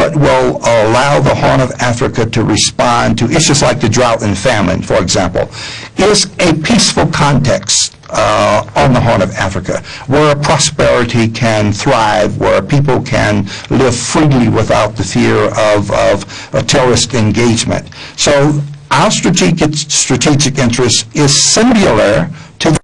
what will allow the Horn of Africa to respond to issues like the drought and famine, for example, is a peaceful context on the Horn of Africa, where prosperity can thrive, where people can live freely without the fear of a terrorist engagement. So our strategic interest is similar to the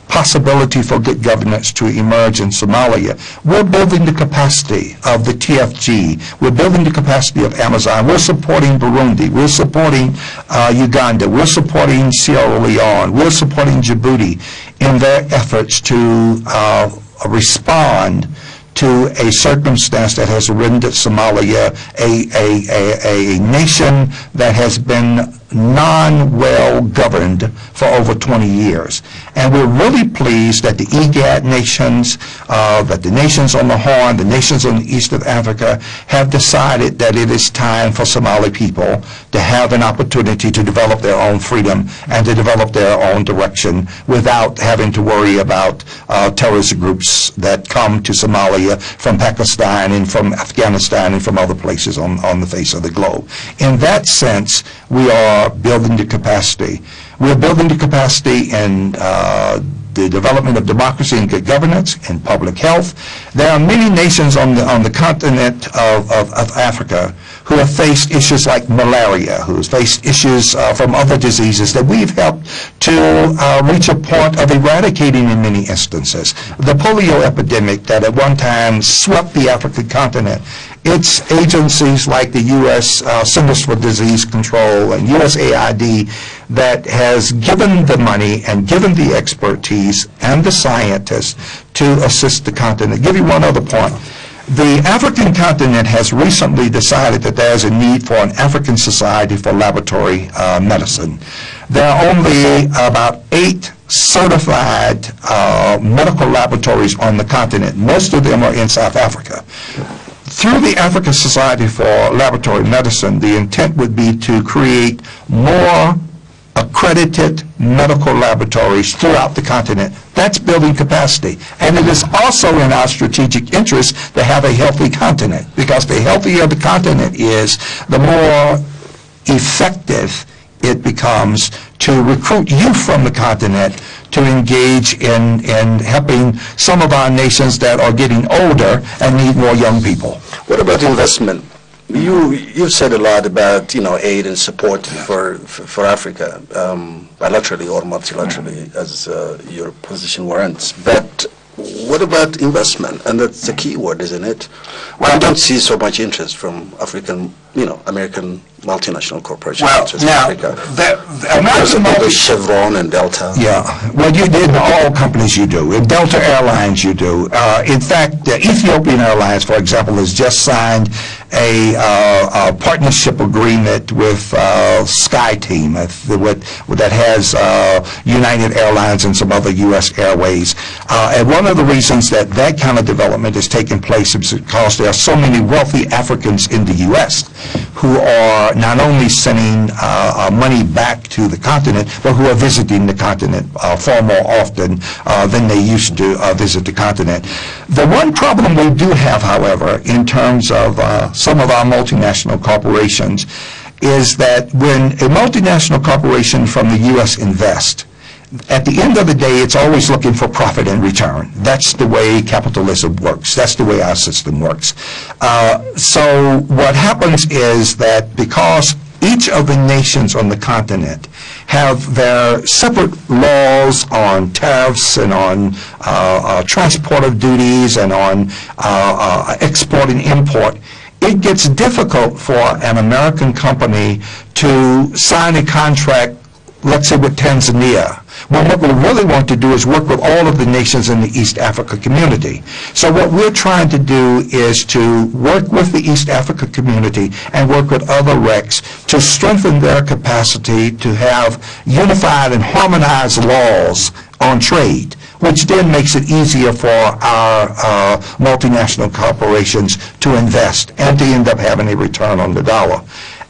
possibility for good governance to emerge in Somalia. We're building the capacity of the TFG. We're building the capacity of Amazon. We're supporting Burundi. We're supporting Uganda. We're supporting Sierra Leone. We're supporting Djibouti in their efforts to respond to a circumstance that has rendered Somalia a nation that has been non-well governed for over 20 years. And we're really pleased that the IGAD nations, that the nations on the Horn, the nations on the east of Africa have decided that it is time for Somali people to have an opportunity to develop their own freedom and to develop their own direction without having to worry about terrorist groups that come to Somalia from Pakistan and from Afghanistan and from other places on the face of the globe. In that sense, we are building the capacity. We're building the capacity in the development of democracy and good governance and public health. There are many nations on the continent of Africa who have faced issues like malaria, who have faced issues from other diseases that we've helped to reach a point of eradicating in many instances. The polio epidemic that at one time swept the African continent, it's agencies like the U.S. Centers for Disease Control and USAID that has given the money and given the expertise and the scientists to assist the continent. I'll give you one other point. The African continent has recently decided that there is a need for an African Society for Laboratory Medicine. There are only about 8 certified medical laboratories on the continent. Most of them are in South Africa. Through the African Society for Laboratory Medicine, the intent would be to create more accredited medical laboratories throughout the continent. That's building capacity. And it is also in our strategic interest to have a healthy continent, because the healthier the continent is, the more effective it becomes to recruit youth from the continent to engage in helping some of our nations that are getting older and need more young people. What about investment? You've said a lot about, aid and support for Africa, bilaterally or multilaterally, as your position warrants. But what about investment? And that's the key word, isn't it? Well, I don't see so much interest from African, American multinational corporations. Well, now, Chevron and Delta. Yeah, well, you did all companies you do. In Delta Airlines you do. In fact, Ethiopian Airlines, for example, has just signed a partnership agreement with SkyTeam that has United Airlines and some other U.S. Airways. And one of the reasons that kind of development is taking place is because there are so many wealthy Africans in the U.S. who are not only sending money back to the continent, but who are visiting the continent far more often than they used to visit the continent. The one problem we do have, however, in terms of some of our multinational corporations, is that when a multinational corporation from the U.S. invests, at the end of the day, it's always looking for profit and return. That's the way capitalism works. That's the way our system works. So what happens is that because each of the nations on the continent have their separate laws on tariffs and on transport of duties and on export and import, it gets difficult for an American company to sign a contract, let's say with Tanzania. Well, what we really want to do is work with all of the nations in the East Africa community. So what we're trying to do is to work with the East Africa community and work with other RECs to strengthen their capacity to have unified and harmonized laws on trade, which then makes it easier for our multinational corporations to invest and to end up having a return on the dollar.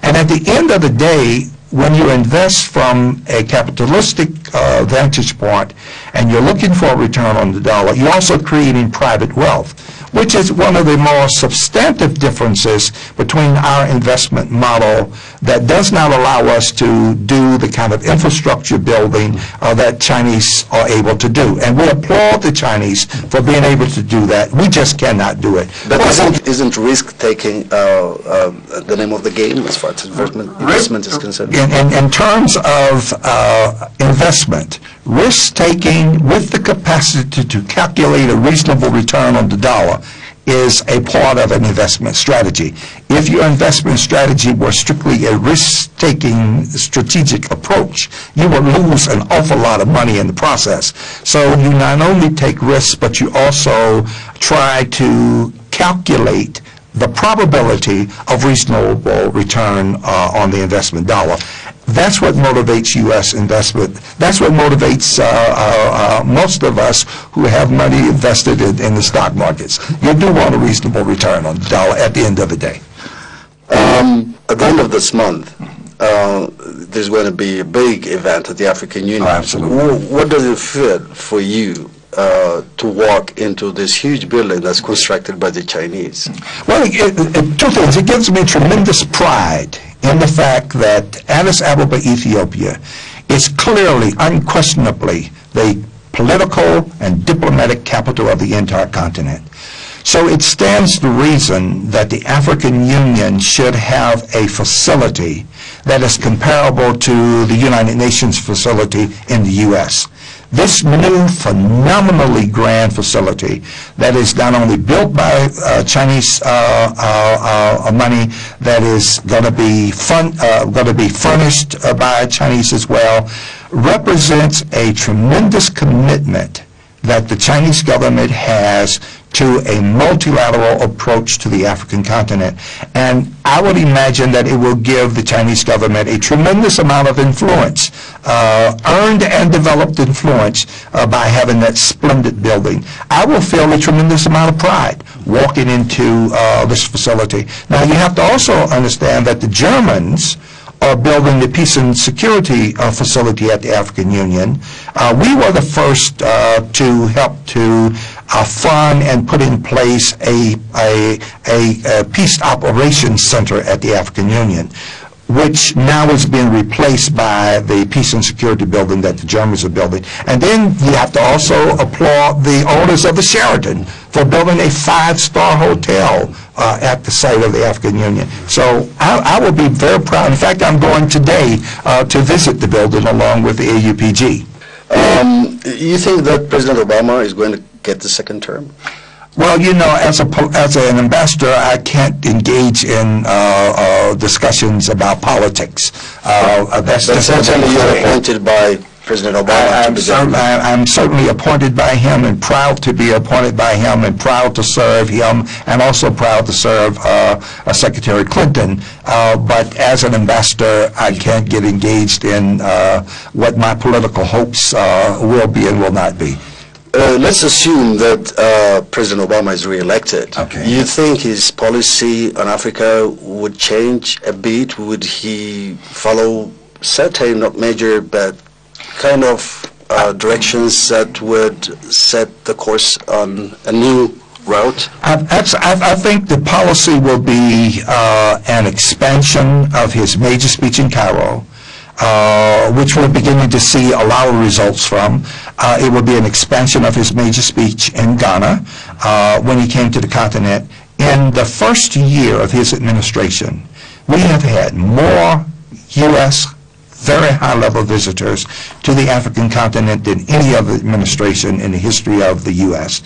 And at the end of the day, when you invest from a capitalistic vantage point and you're looking for a return on the dollar, you're also creating private wealth, which is one of the more substantive differences between our investment model that does not allow us to do the kind of infrastructure building that Chinese are able to do. And we applaud the Chinese for being able to do that. We just cannot do it. But isn't risk-taking the name of the game as far as investment is concerned? In terms of investment, risk-taking with the capacity to calculate a reasonable return on the dollar is a part of an investment strategy. If your investment strategy were strictly a risk-taking strategic approach, you would lose an awful lot of money in the process. So you not only take risks, but you also try to calculate the probability of reasonable return on the investment dollar. That's what motivates U.S. investment. That's what motivates most of us who have money invested in the stock markets. You do want a reasonable return on the dollar at the end of the day. At the end of this month, there's going to be a big event at the African Union. Oh, absolutely. What does it feel for you to walk into this huge building that's constructed by the Chinese? Well, two things. It gives me tremendous pride in the fact that Addis Ababa, Ethiopia, is clearly, unquestionably, the political and diplomatic capital of the entire continent. So it stands to reason that the African Union should have a facility that is comparable to the United Nations facility in the U.S. This new phenomenally grand facility that is not only built by Chinese money, that is going to be furnished by Chinese as well, represents a tremendous commitment that the Chinese government has to a multilateral approach to the African continent. And I would imagine that it will give the Chinese government a tremendous amount of influence, earned and developed influence by having that splendid building. I will feel a tremendous amount of pride walking into this facility. Now, you have to also understand that the Germans building the peace and security facility at the African Union, we were the first to help to fund and put in place a peace operations center at the African Union, which now is being replaced by the peace and security building that the Germans are building. And then you have to also applaud the owners of the Sheraton for building a 5-star hotel at the site of the African Union. So I will be very proud. In fact, I'm going today to visit the building along with the AUPG. You think that President Obama is going to get the second term? Well, you know, as an ambassador, I can't engage in discussions about politics. But certainly you're appointed by President Obama to be I'm certainly appointed by him and proud to be appointed by him and proud to serve him and also proud to serve Secretary Clinton. But as an ambassador, I can't get engaged in what my political hopes will be and will not be. Let's assume that President Obama is re-elected. Okay. You think his policy on Africa would change a bit? Would he follow certain, not major, but kind of directions that would set the course on a new route? I think the policy will be an expansion of his major speech in Cairo, which we're beginning to see a lot of results from. It will be an expansion of his major speech in Ghana when he came to the continent. In the first year of his administration, we have had more U.S. very high-level visitors to the African continent than any other administration in the history of the U.S.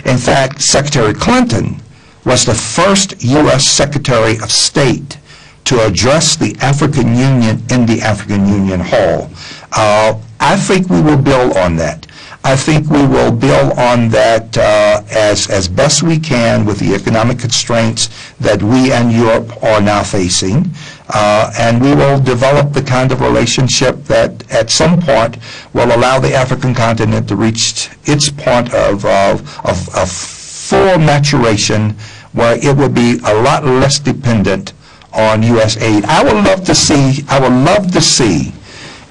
In fact, Secretary Clinton was the first U.S. Secretary of State to address the African Union in the African Union Hall. I think we will build on that. I think we will build on that as best we can with the economic constraints that we and Europe are now facing. And we will develop the kind of relationship that at some point will allow the African continent to reach its point of full maturation, where it will be a lot less dependent on U.S. aid. I would love to see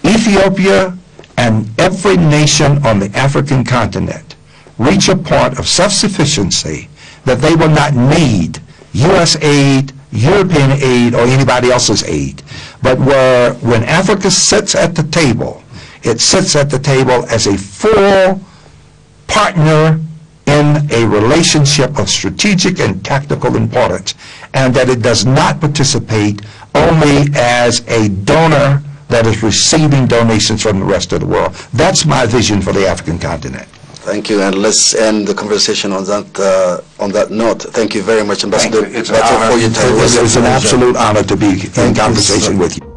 Ethiopia and every nation on the African continent reach a point of self-sufficiency that they will not need U.S. aid, European aid, or anybody else's aid, but where when Africa sits at the table, it sits at the table as a full partner in a relationship of strategic and tactical importance, and that it does not participate only as a donor that is receiving donations from the rest of the world. That's my vision for the African continent. Thank you, and let's end the conversation on that note. Thank you very much, Ambassador. It's an absolute honor to be in conversation with you.